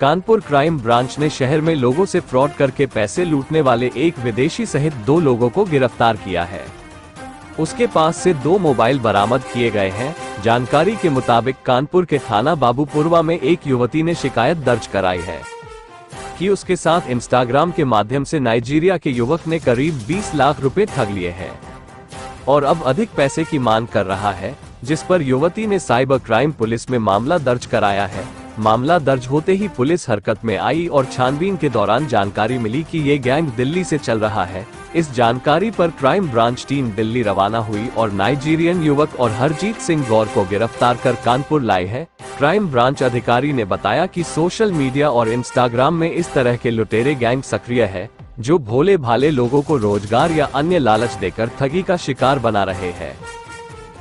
Kanpur crime branch ने शहर में लोगों से फ्रॉड करके पैसे लूटने वाले एक विदेशी सहित 2 लोगों को गिरफ्तार किया है। उसके पास से 2 मोबाइल बरामद किए गए हैं। जानकारी के मुताबिक कानपुर के थाना बाबूपुरवा में एक युवती ने शिकायत दर्ज कराई है कि उसके साथ इंस्टाग्राम के माध्यम से नाइजीरिया के युवक ने करीब 20 लाख रुपए ठग लिए हैं और अब अधिक पैसे की मांग कर रहा है, जिस पर युवती ने साइबर क्राइम पुलिस में मामला दर्ज कराया है। मामला दर्ज होते ही पुलिस हरकत में आई और छानबीन के दौरान जानकारी मिली कि ये गैंग दिल्ली से चल रहा है। इस जानकारी पर क्राइम ब्रांच टीम दिल्ली रवाना हुई और नाइजीरियन युवक और हरजीत सिंह गौर को गिरफ्तार कर कानपुर लाई है। क्राइम ब्रांच अधिकारी ने बताया कि सोशल मीडिया और इंस्टाग्राम में इस तरह के लुटेरे गैंग सक्रिय है, जो भोले भाले लोगों को रोजगार या अन्य लालच देकर ठगी का शिकार बना रहे हैं।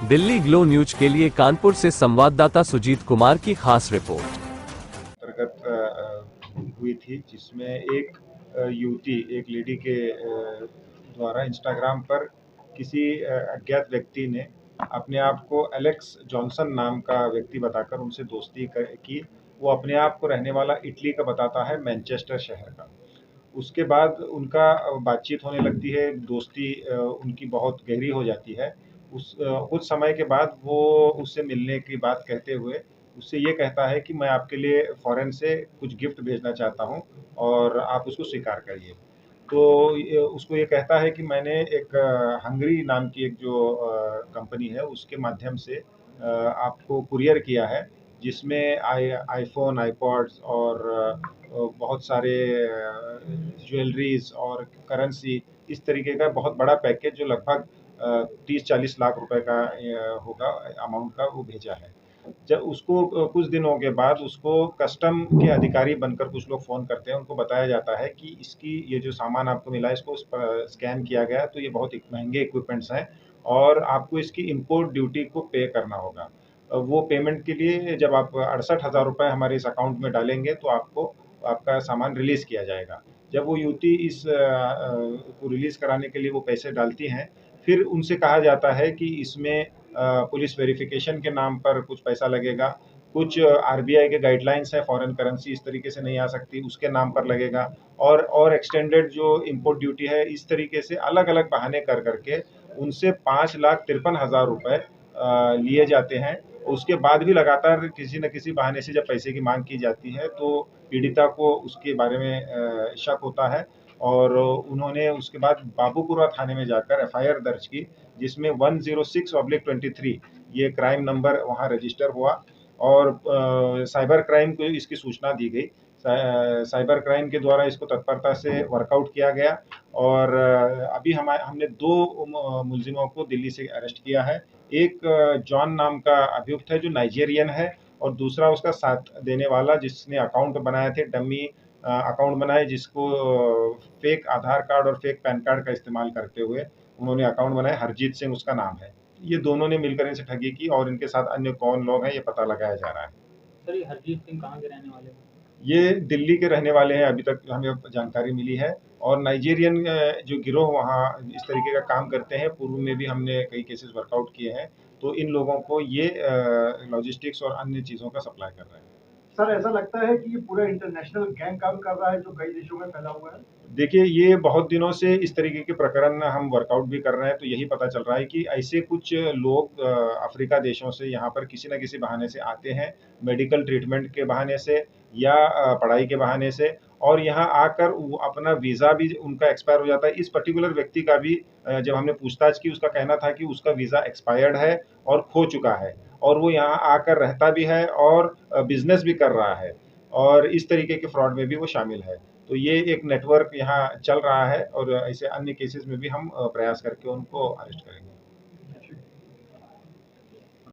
दिल्ली ग्लो न्यूज के लिए कानपुर से संवाददाता सुजीत कुमार की खास रिपोर्ट। हुई थी जिसमें एक युवती, एक लेडी के द्वारा इंस्टाग्राम पर किसी अज्ञात व्यक्ति ने अपने आप को एलेक्स जॉनसन नाम का व्यक्ति बताकर उनसे दोस्ती की। वो अपने आप को रहने वाला इटली का बताता है, मैनचेस्टर शहर का। उसके बाद उनका बातचीत होने लगती है, दोस्ती उनकी बहुत गहरी हो जाती है। कुछ समय के बाद वो उससे मिलने की बात कहते हुए उससे ये कहता है कि मैं आपके लिए फॉरेन से कुछ गिफ्ट भेजना चाहता हूँ और आप उसको स्वीकार करिए। तो उसको ये कहता है कि मैंने एक हंगरी नाम की एक जो कंपनी है उसके माध्यम से आपको कुरियर किया है, जिसमें आईफोन, आईपॉड्स और बहुत सारे ज्वेलरीज और करेंसी, इस तरीके का बहुत बड़ा पैकेज जो लगभग 30-40 लाख रुपए का होगा अमाउंट का, वो भेजा है। जब उसको कुछ दिनों के बाद उसको कस्टम के अधिकारी बनकर कुछ लोग फ़ोन करते हैं। उनको बताया जाता है कि इसकी ये जो सामान आपको मिला है इसको स्कैन किया गया, तो ये बहुत महंगे इक्विपमेंट्स हैं और आपको इसकी इम्पोर्ट ड्यूटी को पे करना होगा। वो पेमेंट के लिए जब आप 68,000 रुपये हमारे इस अकाउंट में डालेंगे तो आपको आपका सामान रिलीज़ किया जाएगा। जब वो युवती इस को रिलीज़ कराने के लिए वो पैसे डालती हैं, फिर उनसे कहा जाता है कि इसमें पुलिस वेरिफिकेशन के नाम पर कुछ पैसा लगेगा, कुछ आरबीआई के गाइडलाइंस है, फॉरेन करेंसी इस तरीके से नहीं आ सकती, उसके नाम पर लगेगा और एक्सटेंडेड जो इम्पोर्ट ड्यूटी है, इस तरीके से अलग-अलग बहाने कर के उनसे 5,53,000 रुपए लिए जाते हैं। उसके बाद भी लगातार किसी न किसी बहाने से जब पैसे की मांग की जाती है, तो पीड़िता को उसके बारे में शक होता है और उन्होंने उसके बाद बाबूपुरा थाने में जाकर एफआईआर दर्ज की, जिसमें 106/23 ये क्राइम नंबर वहाँ रजिस्टर हुआ और साइबर क्राइम को इसकी सूचना दी गई। साइबर क्राइम के द्वारा इसको तत्परता से वर्कआउट किया गया और अभी हमने 2 मुलजिमों को दिल्ली से अरेस्ट किया है। एक जॉन नाम का अभियुक्त है जो नाइजीरियन है और दूसरा उसका साथ देने वाला जिसने अकाउंट बनाए थे, डमी अकाउंट बनाए, जिसको फेक आधार कार्ड और फेक पैन कार्ड का इस्तेमाल करते हुए उन्होंने अकाउंट बनाए। हरजीत सिंह उसका नाम है। ये दोनों ने मिलकर इनसे ठगी की और इनके साथ अन्य कौन लोग हैं ये पता लगाया जा रहा है। सर, ये हरजीत सिंह कहाँ के रहने वाले हैं? ये दिल्ली के रहने वाले हैं, अभी तक हमें जानकारी मिली है। और नाइजीरियन जो गिरोह वहाँ इस तरीके का काम करते हैं, पूर्व में भी हमने कई केसेस वर्कआउट किए हैं। तो इन लोगों को ये लॉजिस्टिक्स और अन्य चीज़ों का सप्लाई कर रहे हैं। सर, ऐसा लगता है कि ये पूरा इंटरनेशनल गैंग काम कर रहा है जो कई देशों में फैला हुआ है? देखिए, ये बहुत दिनों से इस तरीके के प्रकरण हम वर्कआउट भी कर रहे हैं, तो यही पता चल रहा है कि ऐसे कुछ लोग अफ्रीका देशों से यहाँ पर किसी न किसी बहाने से आते हैं, मेडिकल ट्रीटमेंट के बहाने से या पढ़ाई के बहाने से, और यहाँ आकर वो अपना वीज़ा भी उनका एक्सपायर हो जाता है। इस पर्टिकुलर व्यक्ति का भी जब हमने पूछताछ की, उसका कहना था कि उसका वीज़ा एक्सपायर्ड है और खो चुका है और वो यहाँ आकर रहता भी है और बिज़नेस भी कर रहा है और इस तरीके के फ्रॉड में भी वो शामिल है। तो ये एक नेटवर्क यहाँ चल रहा है और ऐसे अन्य केसेस में भी हम प्रयास करके उनको अरेस्ट करेंगे।